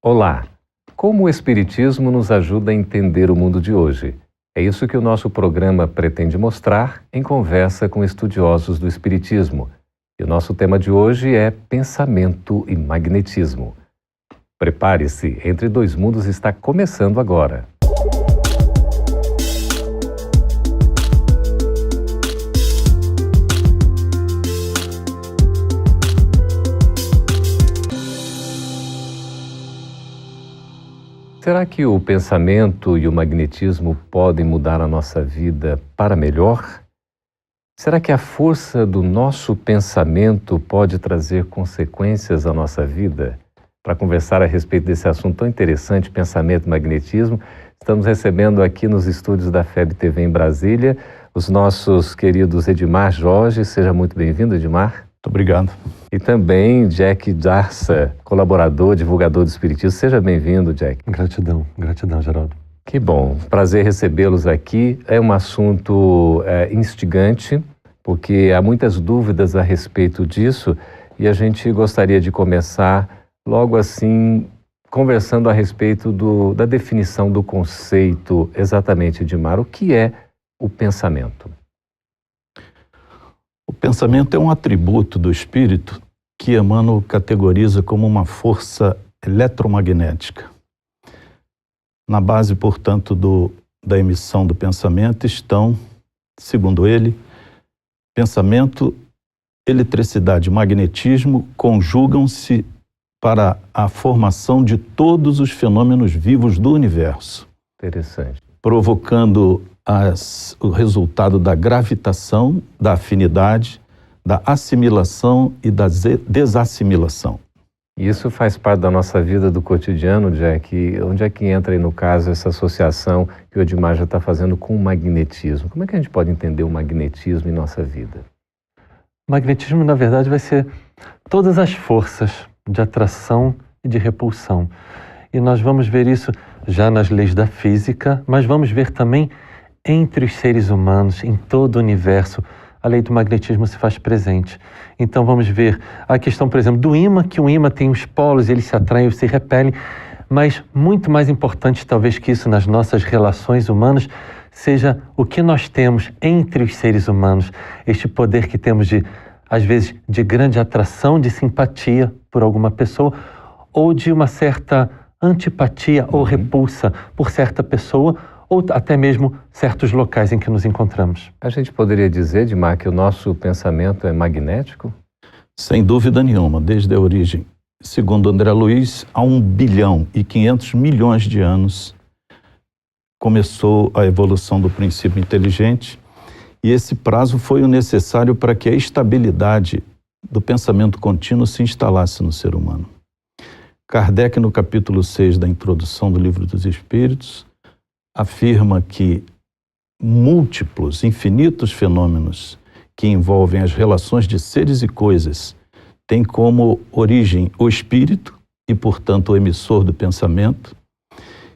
Olá! Como o Espiritismo nos ajuda a entender o mundo de hoje? É isso que o nosso programa pretende mostrar em conversa com estudiosos do Espiritismo. E o nosso tema de hoje é pensamento e magnetismo. Prepare-se, Entre Dois Mundos está começando agora. Será que o pensamento e o magnetismo podem mudar a nossa vida para melhor? Será que a força do nosso pensamento pode trazer consequências à nossa vida? Para conversar a respeito desse assunto tão interessante, pensamento e magnetismo, estamos recebendo aqui nos estúdios da FEB TV em Brasília os nossos queridos Edmar Jorge. Seja muito bem-vindo, Edmar. Muito obrigado. E também Jack Darsa, colaborador, divulgador do Espiritismo. Seja bem-vindo, Jack. Gratidão, Geraldo. Que bom, prazer recebê-los aqui. É um assunto instigante, porque há muitas dúvidas a respeito disso e a gente gostaria de começar logo assim, conversando a respeito da definição do conceito exatamente, Edmar. O que é o pensamento? O pensamento é um atributo do espírito que Emmanuel categoriza como uma força eletromagnética. Na base, portanto, da emissão do pensamento estão, segundo ele, pensamento, eletricidade e magnetismo conjugam-se para a formação de todos os fenômenos vivos do universo. Interessante. Provocando o resultado da gravitação, da afinidade, da assimilação e da desassimilação. Isso faz parte da nossa vida do cotidiano, Jack. Onde é que entra aí, no caso, essa associação que o Edmar já está fazendo com o magnetismo? Como é que a gente pode entender o magnetismo em nossa vida? O magnetismo, na verdade, vai ser todas as forças de atração e de repulsão. E nós vamos ver isso já nas leis da física, mas vamos ver também entre os seres humanos, em todo o universo, a lei do magnetismo se faz presente. Então vamos ver a questão, por exemplo, do ímã, que o ímã tem os polos, eles se atraem ou se repelem, mas muito mais importante talvez que isso nas nossas relações humanas seja o que nós temos entre os seres humanos, este poder que temos de, às vezes, de grande atração, de simpatia por alguma pessoa, ou de uma certa antipatia ou repulsa por certa pessoa, ou até mesmo certos locais em que nos encontramos. A gente poderia dizer, Edmar, que o nosso pensamento é magnético? Sem dúvida nenhuma, desde a origem. Segundo André Luiz, há 1 bilhão e 500 milhões de anos começou a evolução do princípio inteligente e esse prazo foi o necessário para que a estabilidade do pensamento contínuo se instalasse no ser humano. Kardec, no capítulo 6 da introdução do Livro dos Espíritos, afirma que múltiplos, infinitos fenômenos que envolvem as relações de seres e coisas têm como origem o espírito e, portanto, o emissor do pensamento,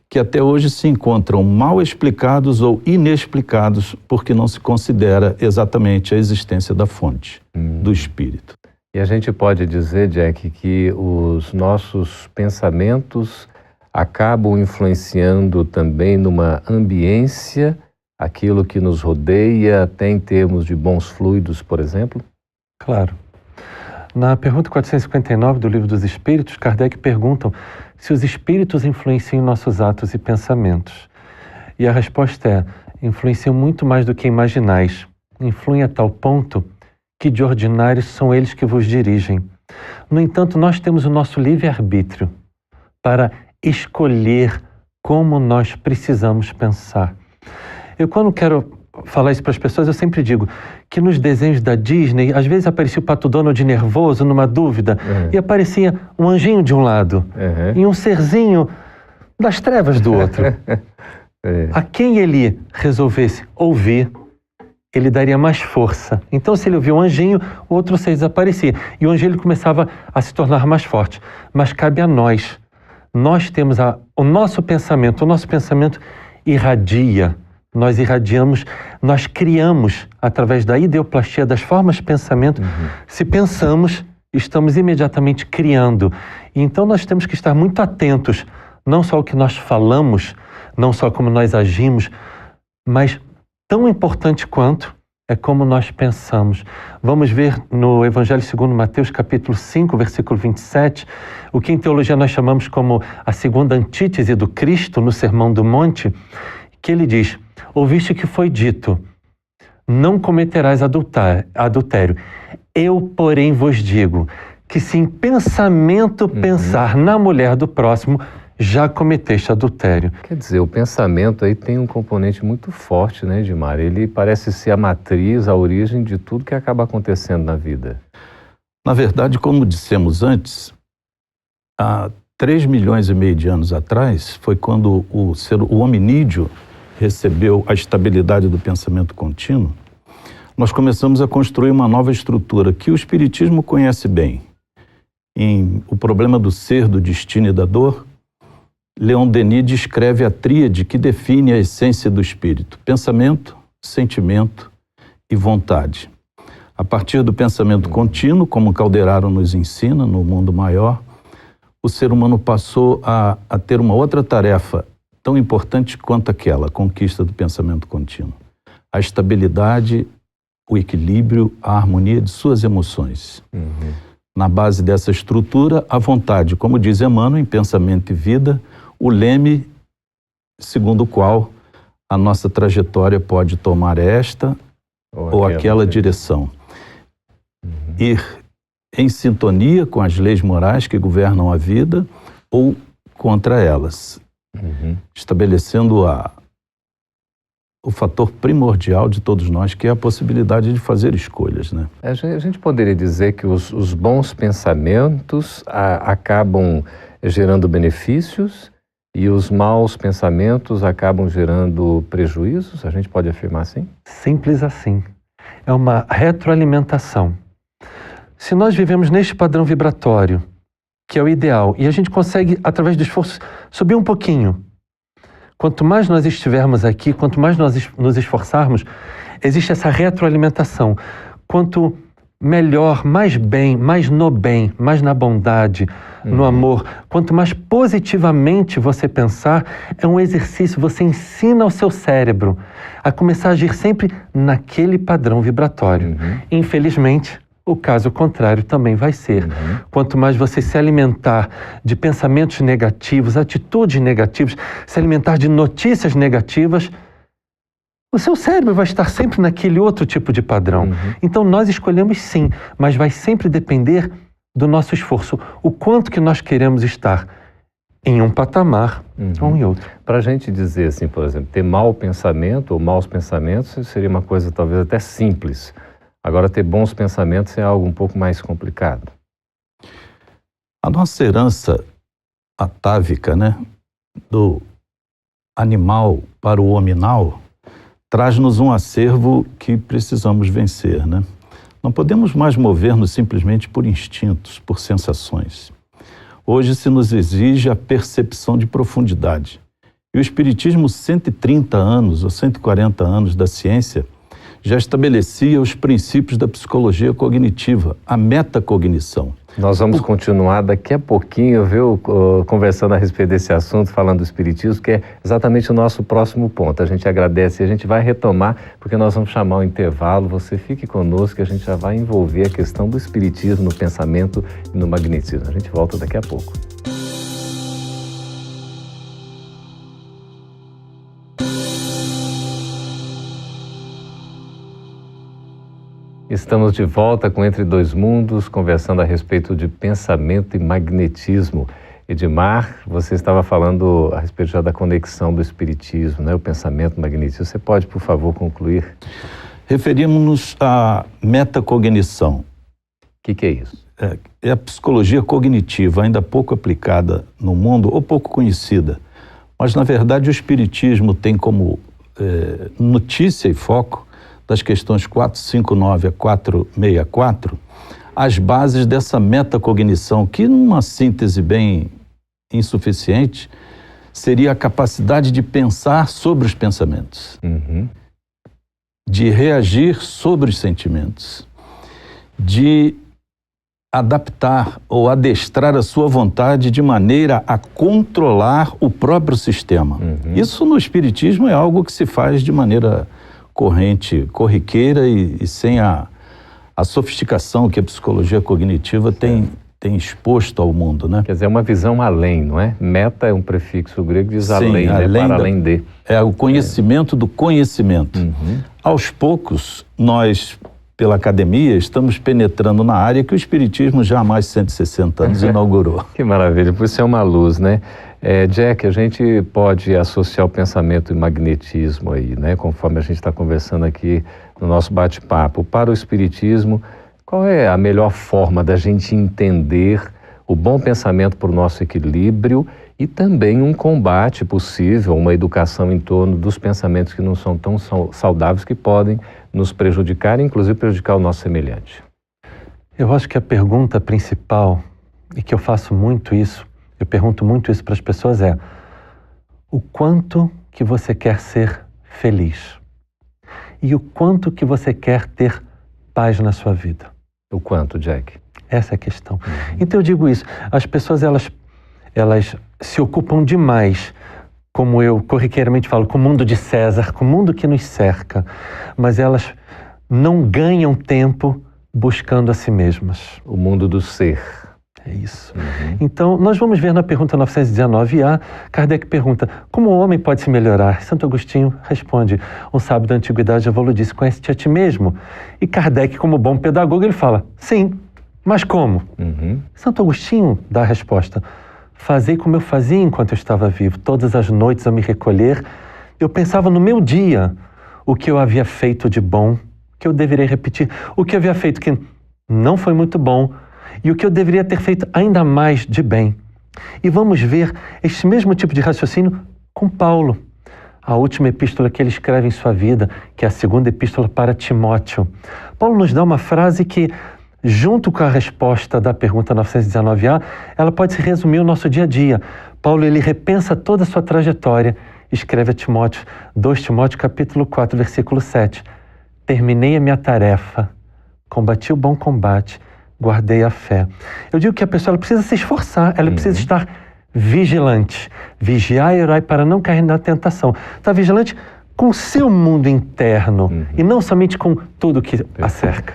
que até hoje se encontram mal explicados ou inexplicados porque não se considera exatamente a existência da fonte, do espírito. E a gente pode dizer, Jack, que os nossos pensamentos acabam influenciando também numa ambiência, aquilo que nos rodeia, até em termos de bons fluidos, por exemplo? Claro. Na pergunta 459 do Livro dos Espíritos, Kardec pergunta se os espíritos influenciam nossos atos e pensamentos. E a resposta é: influenciam muito mais do que imaginais. Influem a tal ponto que de ordinário são eles que vos dirigem. No entanto, nós temos o nosso livre-arbítrio para escolher como nós precisamos pensar. Eu, quando quero falar isso para as pessoas, eu sempre digo que nos desenhos da Disney, às vezes aparecia o Pato Donald nervoso, numa dúvida, e aparecia um anjinho de um lado e um serzinho das trevas do outro. A quem ele resolvesse ouvir, ele daria mais força. Então, se ele ouvia um anjinho, o outro ser desaparecia. E o anjinho começava a se tornar mais forte. Mas cabe a nós. Nós temos o nosso pensamento irradia. Nós irradiamos, nós criamos, através da ideoplastia das formas de pensamento, se pensamos, estamos imediatamente criando. E então nós temos que estar muito atentos, não só ao que nós falamos, não só como nós agimos, mas tão importante quanto é como nós pensamos. Vamos ver no Evangelho segundo Mateus, capítulo 5, versículo 27, o que em teologia nós chamamos como a segunda antítese do Cristo no Sermão do Monte, que ele diz: ouviste que foi dito, não cometerás adultério. Eu, porém, vos digo que se em pensamento pensar na mulher do próximo, já cometeste adultério. Quer dizer, o pensamento aí tem um componente muito forte, né, Edmar? Ele parece ser a matriz, a origem de tudo que acaba acontecendo na vida. Na verdade, como dissemos antes, há 3,5 milhões de anos atrás, foi quando o hominídeo recebeu a estabilidade do pensamento contínuo, nós começamos a construir uma nova estrutura que o Espiritismo conhece bem. Em O Problema do Ser, do Destino e da Dor, Leon Denis descreve a tríade que define a essência do espírito: pensamento, sentimento e vontade. A partir do pensamento contínuo, como Calderaro nos ensina no mundo maior, o ser humano passou a ter uma outra tarefa tão importante quanto aquela, a conquista do pensamento contínuo: a estabilidade, o equilíbrio, a harmonia de suas emoções. Na base dessa estrutura, a vontade, como diz Emmanuel em Pensamento e Vida, o leme segundo o qual a nossa trajetória pode tomar esta ou aquela direção. Ir em sintonia com as leis morais que governam a vida ou contra elas, estabelecendo o fator primordial de todos nós, que é a possibilidade de fazer escolhas, né? A gente poderia dizer que os bons pensamentos acabam gerando benefícios e os maus pensamentos acabam gerando prejuízos? A gente pode afirmar assim? Simples assim. É uma retroalimentação. Se nós vivemos neste padrão vibratório, que é o ideal, e a gente consegue, através do esforço, subir um pouquinho. Quanto mais nós estivermos aqui, quanto mais nós nos esforçarmos, existe essa retroalimentação. Quanto melhor, mais bem, mais no bem, mais na bondade, no amor, quanto mais positivamente você pensar, é um exercício, você ensina ao seu cérebro a começar a agir sempre naquele padrão vibratório. Infelizmente, o caso contrário também vai ser. Quanto mais você se alimentar de pensamentos negativos, atitudes negativas, se alimentar de notícias negativas, o seu cérebro vai estar sempre naquele outro tipo de padrão. Então nós escolhemos sim, mas vai sempre depender do nosso esforço. O quanto que nós queremos estar em um patamar ou em outro. Para a gente dizer assim, por exemplo, ter mau pensamento ou maus pensamentos seria uma coisa talvez até simples. Agora, ter bons pensamentos é algo um pouco mais complicado. A nossa herança atávica, né, do animal para o hominal, traz-nos um acervo que precisamos vencer, né? Não podemos mais mover-nos simplesmente por instintos, por sensações. Hoje se nos exige a percepção de profundidade. E o Espiritismo, 130 anos ou 140 anos da ciência, já estabelecia os princípios da psicologia cognitiva, a metacognição. Nós vamos continuar daqui a pouquinho, viu, conversando a respeito desse assunto, falando do Espiritismo, que é exatamente o nosso próximo ponto. A gente agradece e a gente vai retomar, porque nós vamos chamar o intervalo. Você fique conosco que a gente já vai envolver a questão do Espiritismo no pensamento e no magnetismo. A gente volta daqui a pouco. Estamos de volta com Entre Dois Mundos, conversando a respeito de pensamento e magnetismo. Edmar, você estava falando a respeito já da conexão do espiritismo, né? O pensamento e o magnetismo. Você pode, por favor, concluir? Referimos-nos à metacognição. O que é isso? É a psicologia cognitiva, ainda pouco aplicada no mundo ou pouco conhecida. Mas, na verdade, o espiritismo tem como notícia e foco das questões 459 a 464, as bases dessa metacognição, que numa síntese bem insuficiente, seria a capacidade de pensar sobre os pensamentos, de reagir sobre os sentimentos, de adaptar ou adestrar a sua vontade de maneira a controlar o próprio sistema. Isso no Espiritismo é algo que se faz de maneira corrente, corriqueira e sem a sofisticação que a psicologia cognitiva tem exposto ao mundo, né? Quer dizer, é uma visão além, não é? Meta é um prefixo grego que diz Sim, além, né? Para além de. É o conhecimento do conhecimento. Aos poucos, nós, pela academia, estamos penetrando na área que o Espiritismo já há mais de 160 anos inaugurou. Que maravilha, por isso é uma luz, né? Jack, a gente pode associar o pensamento e magnetismo aí, né? Conforme a gente está conversando aqui no nosso bate-papo. Para o Espiritismo, qual é a melhor forma da gente entender o bom pensamento para o nosso equilíbrio e também um combate possível, uma educação em torno dos pensamentos que não são tão saudáveis, que podem nos prejudicar, inclusive prejudicar o nosso semelhante? Eu acho que a pergunta principal, e que eu faço muito isso, eu pergunto muito isso para as pessoas, é: o quanto que você quer ser feliz? E o quanto que você quer ter paz na sua vida? O quanto, Jack? Essa é a questão. Então eu digo isso, as pessoas elas se ocupam demais, como eu corriqueiramente falo, com o mundo de César, com o mundo que nos cerca, mas elas não ganham tempo buscando a si mesmas. O mundo do ser. É isso. Então, nós vamos ver na pergunta 919A, Kardec pergunta: como o homem pode se melhorar? Santo Agostinho responde: um sábio da antiguidade Evoluo disse: conhece-te a ti mesmo. E Kardec, como bom pedagogo, ele fala: sim, mas como? Santo Agostinho dá a resposta: fazei como eu fazia enquanto eu estava vivo. Todas as noites ao me recolher, eu pensava no meu dia o que eu havia feito de bom, que eu deveria repetir, o que eu havia feito que não foi muito bom, e o que eu deveria ter feito ainda mais de bem. E vamos ver este mesmo tipo de raciocínio com Paulo. A última epístola que ele escreve em sua vida, que é a segunda epístola para Timóteo. Paulo nos dá uma frase que, junto com a resposta da pergunta 919A, ela pode se resumir o nosso dia a dia. Paulo, ele repensa toda a sua trajetória, escreve a Timóteo, 2 Timóteo capítulo 4, versículo 7. Terminei a minha tarefa, combati o bom combate, guardei a fé. Eu digo que a pessoa ela precisa se esforçar, ela precisa estar vigilante. Vigiar e orar para não cair na tentação. Está vigilante com o seu mundo interno e não somente com tudo que a cerca.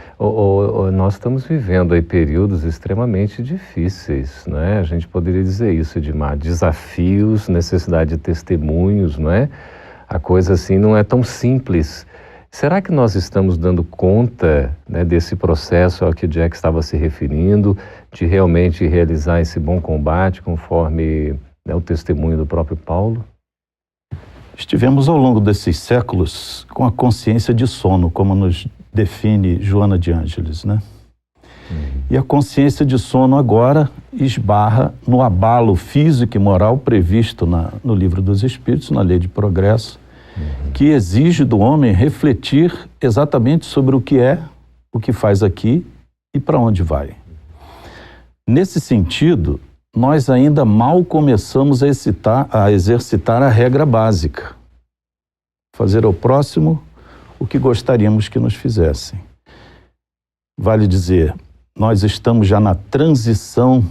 Nós estamos vivendo aí períodos extremamente difíceis, não é? A gente poderia dizer isso, Edmar, desafios, necessidade de testemunhos, não é? A coisa assim não é tão simples. Será que nós estamos dando conta, né, desse processo ao que o Jack estava se referindo, de realmente realizar esse bom combate conforme, né, o testemunho do próprio Paulo? Estivemos ao longo desses séculos com a consciência de sono, como nos define Joana de Ângeles, né? E a consciência de sono agora esbarra no abalo físico e moral previsto no Livro dos Espíritos, na Lei de Progresso, que exige do homem refletir exatamente sobre o que é, o que faz aqui e para onde vai. Nesse sentido, nós ainda mal começamos a exercitar a regra básica: fazer ao próximo o que gostaríamos que nos fizessem. Vale dizer, nós estamos já na transição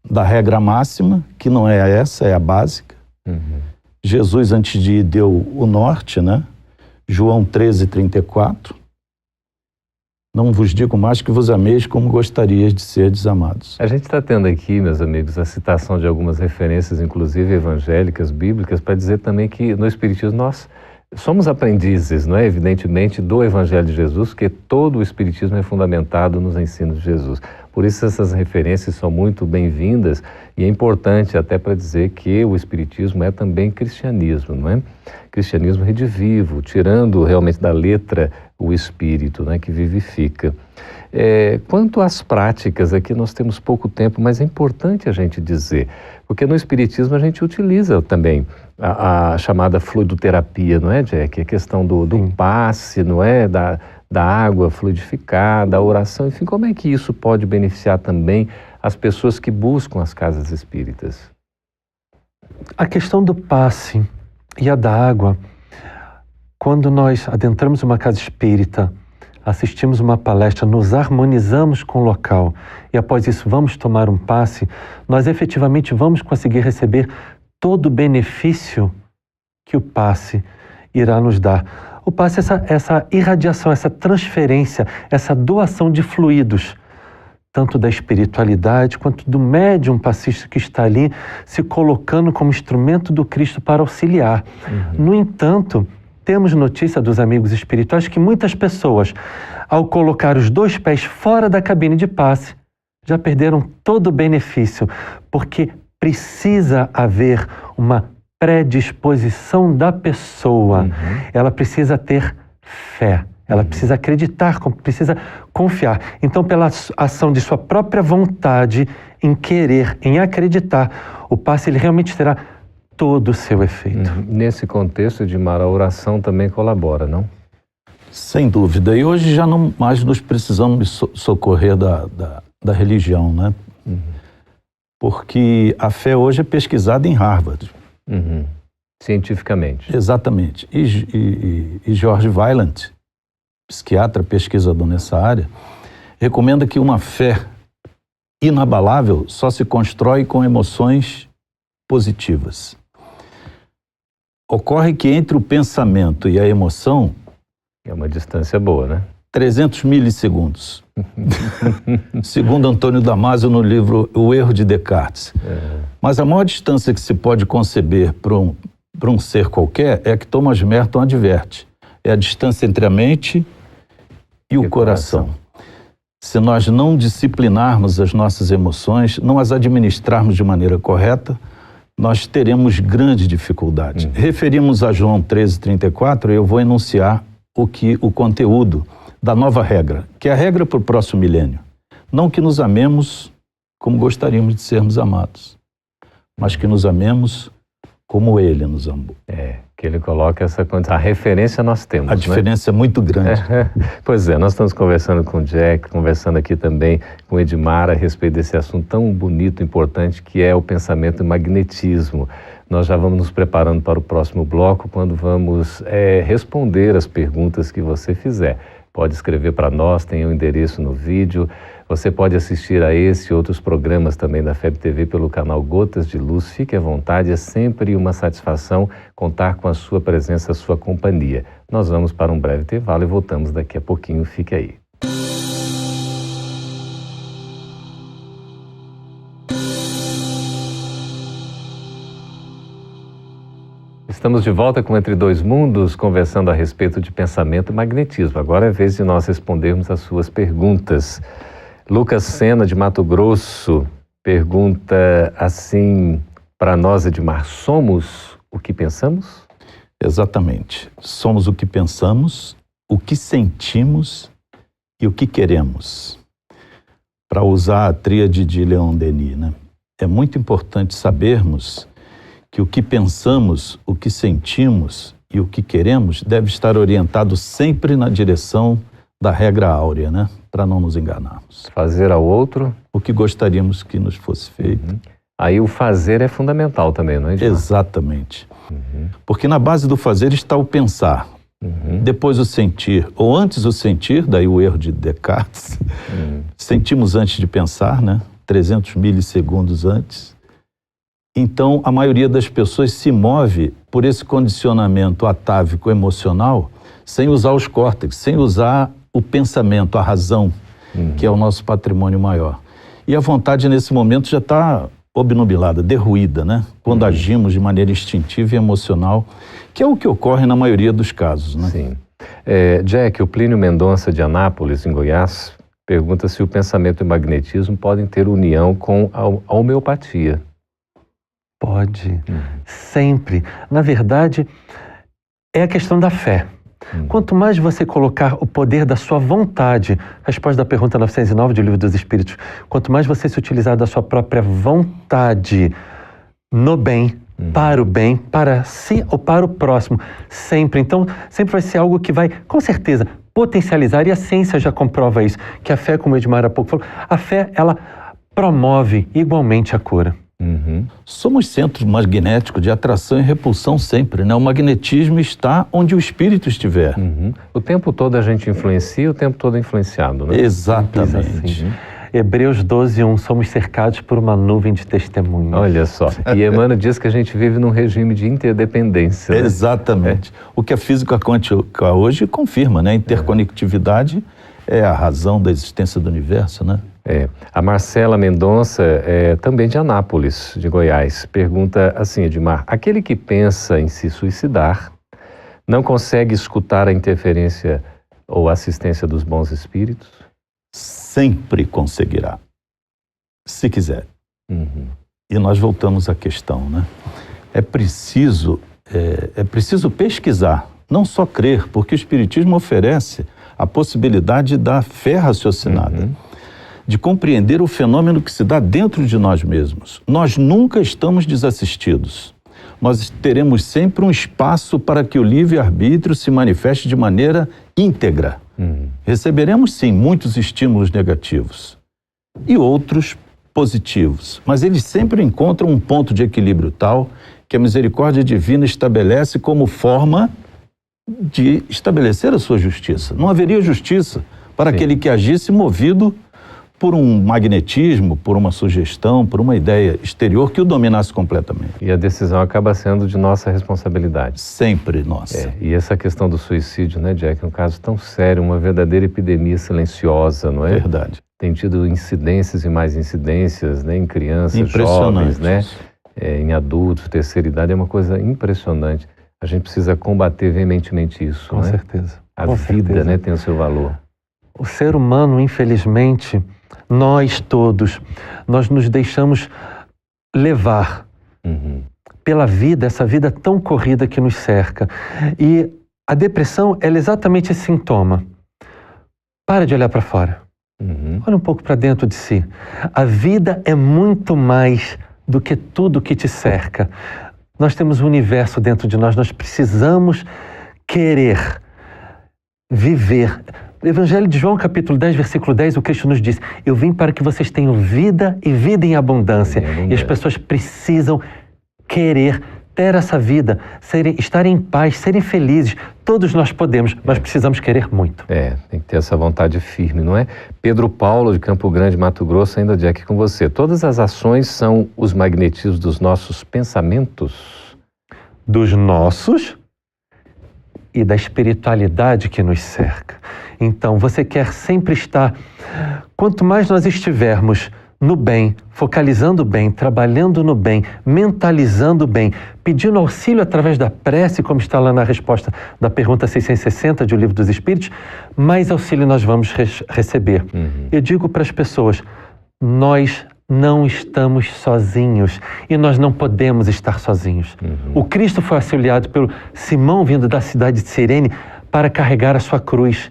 da regra máxima, que não é essa, é a básica. Jesus, antes de ir, deu o norte, né? João 13:34. Não vos digo mais que vos ameis como gostarias de ser desamados. A gente está tendo aqui, meus amigos, a citação de algumas referências, inclusive evangélicas, bíblicas, para dizer também que no Espiritismo nós somos aprendizes, não é? Evidentemente, do Evangelho de Jesus, porque todo o Espiritismo é fundamentado nos ensinos de Jesus. Por isso essas referências são muito bem-vindas e é importante até para dizer que o Espiritismo é também cristianismo, não é? Cristianismo redivivo, tirando realmente da letra o Espírito, né, que vivifica. Quanto às práticas, aqui nós temos pouco tempo, mas é importante a gente dizer, porque no Espiritismo a gente utiliza também a chamada fluidoterapia, não é, Jack? A questão do passe, não é? Da água fluidificada, da oração, enfim, como é que isso pode beneficiar também as pessoas que buscam as casas espíritas? A questão do passe e a da água, quando nós adentramos uma casa espírita, assistimos uma palestra, nos harmonizamos com o local e após isso vamos tomar um passe, nós efetivamente vamos conseguir receber todo o benefício que o passe irá nos dar. O passe é essa irradiação, essa transferência, essa doação de fluidos, tanto da espiritualidade quanto do médium passista que está ali se colocando como instrumento do Cristo para auxiliar. No entanto, temos notícia dos amigos espirituais que muitas pessoas, ao colocar os 2 pés fora da cabine de passe, já perderam todo o benefício, porque precisa haver uma predisposição da pessoa. Ela precisa ter fé, ela precisa acreditar, precisa confiar. Então, pela ação de sua própria vontade, em querer, em acreditar, o passe ele realmente terá todo o seu efeito. Nesse contexto, Edmar, a oração também colabora, não? Sem dúvida. E hoje já não mais nos precisamos socorrer da religião, né? Porque a fé hoje é pesquisada em Harvard. Cientificamente. Exatamente. E George Weiland, psiquiatra pesquisador nessa área, recomenda que uma fé inabalável só se constrói com emoções positivas. Ocorre que entre o pensamento e a emoção... É uma distância boa, né? 300 milissegundos. Segundo Antônio Damasio no livro O Erro de Descartes. Mas a maior distância que se pode conceber para um ser qualquer é a que Thomas Merton adverte. É a distância entre a mente e o coração. Se nós não disciplinarmos as nossas emoções, não as administrarmos de maneira correta, nós teremos grande dificuldade. Referimos a João 13:34 e eu vou enunciar o conteúdo da nova regra, que é a regra para o próximo milênio. Não que nos amemos como gostaríamos de sermos amados, mas que nos amemos como Ele nos amou. Que ele coloca essa condição. A referência nós temos, a diferença é muito grande. Pois é, nós estamos conversando com o Jack, conversando aqui também com o Edmar a respeito desse assunto tão bonito, importante, que é o pensamento e magnetismo. Nós já vamos nos preparando para o próximo bloco, quando vamos responder as perguntas que você fizer. Pode escrever para nós, tem o endereço no vídeo. Você pode assistir a esse e outros programas também da FEB TV pelo canal Gotas de Luz. Fique à vontade, é sempre uma satisfação contar com a sua presença, a sua companhia. Nós vamos para um breve intervalo e voltamos daqui a pouquinho. Fique aí. Estamos de volta com Entre Dois Mundos, conversando a respeito de pensamento e magnetismo. Agora é vez de nós respondermos as suas perguntas. Lucas Sena, de Mato Grosso, pergunta assim para nós, Edmar: somos o que pensamos? Exatamente. Somos o que pensamos, o que sentimos e o que queremos. Para usar a tríade de Leon Denis, né? É muito importante sabermos que o que pensamos, o que sentimos e o que queremos deve estar orientado sempre na direção da regra áurea, né? Para não nos enganarmos. Fazer ao outro o que gostaríamos que nos fosse feito. Aí o fazer é fundamental também, não é, Edmar? Exatamente. Porque na base do fazer está o pensar, depois o sentir, ou antes o sentir, daí o erro de Descartes. Sentimos antes de pensar, né? 300 milissegundos antes. Então, a maioria das pessoas se move por esse condicionamento atávico emocional sem usar os córtex, sem usar o pensamento, a razão, que é o nosso patrimônio maior. E a vontade, nesse momento, já está obnubilada, derruída, né? Quando agimos de maneira instintiva e emocional, que é o que ocorre na maioria dos casos, né? Sim. Jack, o Plínio Mendonça de Anápolis, em Goiás, pergunta se o pensamento e o magnetismo podem ter união com a homeopatia. Pode, sempre. Na verdade, é a questão da fé. Quanto mais você colocar o poder da sua vontade, resposta da pergunta 909 do Livro dos Espíritos, quanto mais você se utilizar da sua própria vontade no bem, para o bem, para si ou para o próximo, sempre. Então, sempre vai ser algo que vai, com certeza, potencializar, e a ciência já comprova isso, que a fé, como o Edmar há pouco falou, a fé, ela promove igualmente a cura. Somos centros magnéticos de atração e repulsão sempre, né? O magnetismo está onde o espírito estiver. O tempo todo a gente influencia, o tempo todo é influenciado, né? Exatamente. Hebreus 12:1, somos cercados por uma nuvem de testemunhas. Olha só, e Emmanuel diz que a gente vive num regime de interdependência. Né? Exatamente. O que a física quântica hoje confirma, né? A interconectividade é a razão da existência do universo, né? A Marcela Mendonça, também de Anápolis, de Goiás, pergunta assim, Edmar, aquele que pensa em se suicidar não consegue escutar a interferência ou assistência dos bons espíritos? Sempre conseguirá, se quiser. E nós voltamos à questão, né? É preciso pesquisar, não só crer, porque o Espiritismo oferece a possibilidade da fé raciocinada, de compreender o fenômeno que se dá dentro de nós mesmos. Nós nunca estamos desassistidos. Nós teremos sempre um espaço para que o livre-arbítrio se manifeste de maneira íntegra. Receberemos, sim, muitos estímulos negativos e outros positivos, mas eles sempre encontram um ponto de equilíbrio tal que a misericórdia divina estabelece como forma de estabelecer a sua justiça. Não haveria justiça para aquele que agisse movido por um magnetismo, por uma sugestão, por uma ideia exterior que o dominasse completamente. E a decisão acaba sendo de nossa responsabilidade. Sempre nossa. E essa questão do suicídio, né, Jack, é um caso tão sério, uma verdadeira epidemia silenciosa, não é? Verdade. Tem tido incidências e mais incidências, né, em crianças, jovens, né, em adultos, terceira idade, é uma coisa impressionante. A gente precisa combater veementemente isso, Com certeza. A vida, né, tem o seu valor. O ser humano, infelizmente, nós todos, nós nos deixamos levar pela vida, essa vida tão corrida que nos cerca. E a depressão, ela é exatamente esse sintoma. Para de olhar para fora. Olha um pouco para dentro de si. A vida é muito mais do que tudo que te cerca. Nós temos um universo dentro de nós, nós precisamos querer viver. No Evangelho de João, capítulo 10, versículo 10, o Cristo nos diz, eu vim para que vocês tenham vida e vida em abundância. E as pessoas precisam querer ter essa vida, estarem em paz, serem felizes. Todos nós podemos, mas precisamos querer muito. Tem que ter essa vontade firme, não é? Pedro Paulo, de Campo Grande, Mato Grosso, ainda de aqui com você. Todas as ações são os magnetismos dos nossos pensamentos? Dos nossos e da espiritualidade que nos cerca. Então, você quer sempre estar... Quanto mais nós estivermos no bem, focalizando bem, trabalhando no bem, mentalizando bem, pedindo auxílio através da prece, como está lá na resposta da pergunta 660 de O Livro dos Espíritos, mais auxílio nós vamos receber. Eu digo para as pessoas, nós não estamos sozinhos e nós não podemos estar sozinhos. O Cristo foi auxiliado pelo Simão, vindo da cidade de Cirene, para carregar a sua cruz.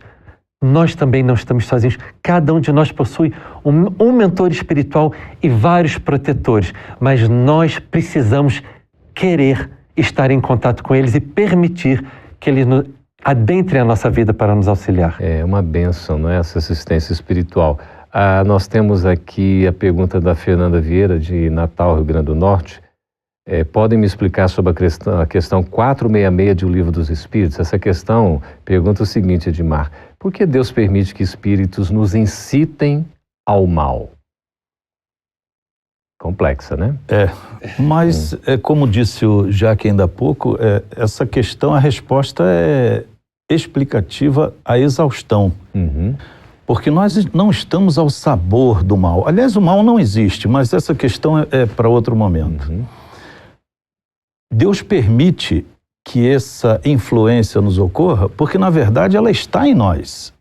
Nós também não estamos sozinhos. Cada um de nós possui um mentor espiritual e vários protetores, mas nós precisamos querer estar em contato com eles e permitir que eles adentrem a nossa vida para nos auxiliar. É uma bênção, não é? Essa assistência espiritual. Nós temos aqui a pergunta da Fernanda Vieira, de Natal, Rio Grande do Norte. Podem me explicar sobre a questão 466 de O Livro dos Espíritos? Essa questão pergunta o seguinte, Edmar. Por que Deus permite que espíritos nos incitem ao mal? Complexa, né? Mas, como disse o Jaque ainda há pouco, essa questão, a resposta é explicativa à exaustão. Porque nós não estamos ao sabor do mal. Aliás, o mal não existe, mas essa questão é para outro momento. Deus permite que essa influência nos ocorra, porque na verdade ela está em nós.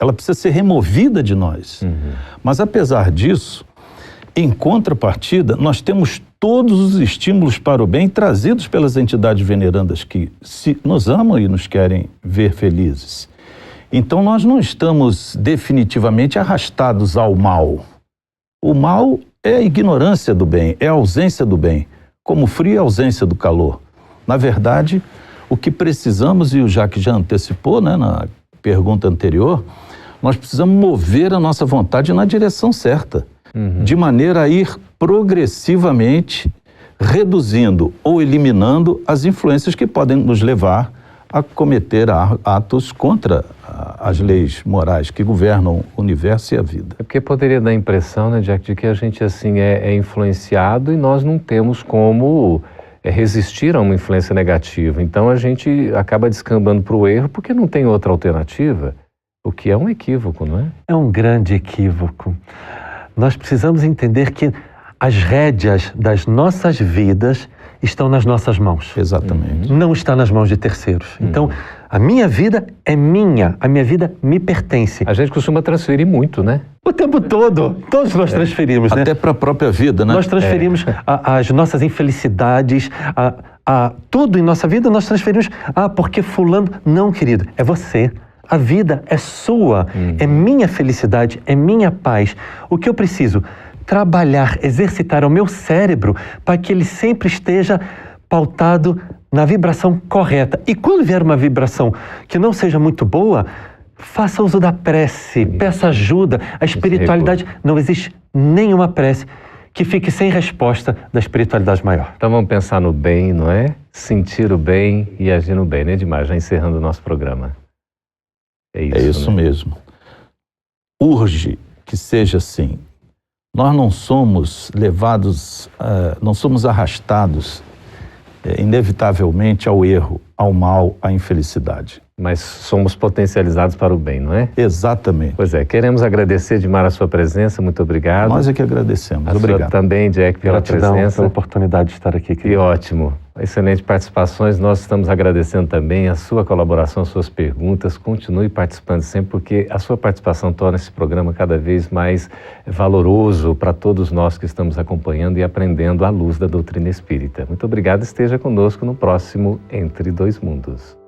Ela precisa ser removida de nós. Mas apesar disso, em contrapartida, nós temos todos os estímulos para o bem trazidos pelas entidades venerandas que nos amam e nos querem ver felizes. Então nós não estamos definitivamente arrastados ao mal. O mal é a ignorância do bem, é a ausência do bem, como o frio é a ausência do calor. Na verdade, o que precisamos, e o Jaque já antecipou, né, na pergunta anterior, nós precisamos mover a nossa vontade na direção certa. de maneira a ir progressivamente reduzindo ou eliminando as influências que podem nos levar a cometer atos contra as leis morais que governam o universo e a vida. É porque poderia dar a impressão, né, Jack, de que a gente assim é influenciado e nós não temos como resistir a uma influência negativa. Então a gente acaba descambando para o erro porque não tem outra alternativa, o que é um equívoco, não é? É um grande equívoco. Nós precisamos entender que as rédeas das nossas vidas estão nas nossas mãos. Exatamente. Não está nas mãos de terceiros. Então, a minha vida é minha, a minha vida me pertence. A gente costuma transferir muito, né? O tempo todo, todos nós transferimos, né? Até para a própria vida, né? Nós transferimos as nossas infelicidades, tudo em nossa vida nós transferimos. Porque fulano... Não, querido, é você. A vida é sua, é minha felicidade, é minha paz. O que eu preciso? Trabalhar, exercitar o meu cérebro para que ele sempre esteja pautado na vibração correta. E quando vier uma vibração que não seja muito boa, faça uso da prece, peça ajuda. A espiritualidade, não existe nenhuma prece que fique sem resposta da espiritualidade maior. Então vamos pensar no bem, não é? Sentir o bem e agir no bem, né, Edmar? Já encerrando o nosso programa. É isso, né? Mesmo. Urge que seja assim. Nós não somos levados, não somos arrastados inevitavelmente ao erro, ao mal, à infelicidade. Mas somos potencializados para o bem, não é? Exatamente. Pois é, queremos agradecer, Edmar, a sua presença, muito obrigado. Nós é que agradecemos. Obrigado. Também, Jack, pela presença. Pela oportunidade de estar aqui. Que ótimo. Excelente participações. Nós estamos agradecendo também a sua colaboração, as suas perguntas. Continue participando sempre, porque a sua participação torna esse programa cada vez mais valoroso para todos nós que estamos acompanhando e aprendendo à luz da doutrina espírita. Muito obrigado. Esteja conosco no próximo Entre Dois Mundos.